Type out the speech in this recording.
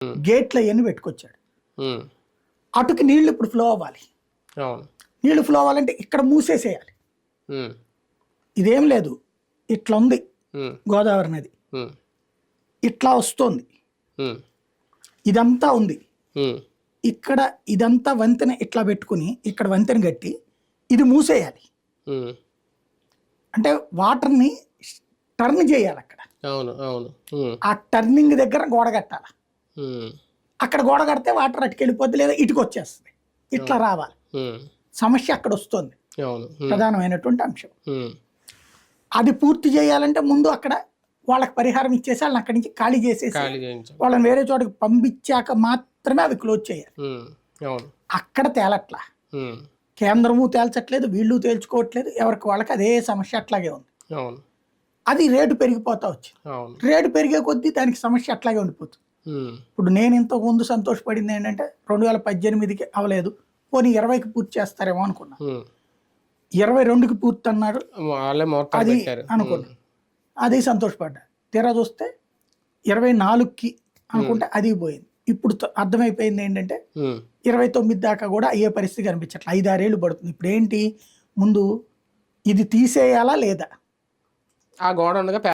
గేట్లు అవన్నీ పెట్టుకొచ్చాడు. ఉమ్, అటుకి నీళ్లు ఇప్పుడు ఫ్లో అవ్వాలి. అవును. నీళ్లు ఫ్లో అవ్వాలంటే ఇక్కడ మూసేసేయాలి. ఉమ్, ఇదేం లేదు, ఇట్లా ఉంది ఉమ్, గోదావరి నది, ఉమ్, ఇట్లా వస్తుంది, ఉమ్, ఇదంతా ఉంది. ఉమ్, ఇక్కడ ఇదంతా వంతెన ఇట్లా పెట్టుకుని ఇక్కడ వంతెన కట్టి ఇది మూసేయాలి. ఉమ్, అంటే వాటర్ని టర్న్ చేయాలి అక్కడ. అవును. అవును. ఉమ్, ఆ టర్నింగ్ దగ్గర గోడ కట్టాలి. ఉమ్, అక్కడ గోడ కడితే వాటర్ అటుకెళ్ళిపోద్ది, లేదా ఇటుకు వచ్చేస్తుంది. ఇట్లా రావాలి. ఉమ్, సమస్య అక్కడ వస్తుంది, అవును. ఉమ్, ప్రధానమైనటువంటి అంశం. ఉమ్, అది పూర్తి చేయాలంటే ముందు అక్కడ వాళ్ళకి పరిహారం ఇచ్చేసి వాళ్ళని అక్కడి నుంచి ఖాళీ చేసేసి ఖాళీ చేయించాం. వాళ్ళని వేరే చోటకి పంపించాక మాత్రమే అవి క్లోజ్ చేయాలి. ఉమ్, అవును. అక్కడ తేలట్లా, ఉమ్, కేంద్రము తేల్చట్లేదు, వీళ్ళు తేల్చుకోవట్లేదు, ఎవరికి వాళ్ళకి అదే సమస్య అట్లాగే ఉంది. అవును. అది రేటు పెరిగిపోతా వచ్చింది. అవును. రేటు పెరిగే కొద్దీ దానికి సమస్య అట్లాగే ఉండిపోతుంది. ఉమ్, ఇప్పుడు నేను ఇంతకు ముందు సంతోషపడింది ఏంటంటే 2018కి అవ్వలేదు, పోనీ 20కి పూర్తి చేస్తారేమో అనుకున్నా. ఉమ్, 22కి పూర్తి అన్నారు, వాళ్ళే మొత్తం అది పెట్టారు. అనుకున్నా, అది సంతోషపడ్డా. తీరా చూస్తే 24కి అనుకుంటే అది పోయింది. ఇప్పుడు అర్థమైపోయింది ఏంటంటే ఉమ్, 29 దాకా కూడా అయ్యే పరిస్థితి కనిపించట్లేదు. 5-6 ఏళ్ళు పడుతుంది. ఇప్పుడు ఏంటి, ముందు ఇది తీసేయాలా లేదా, ఆ గోడ ఉండగా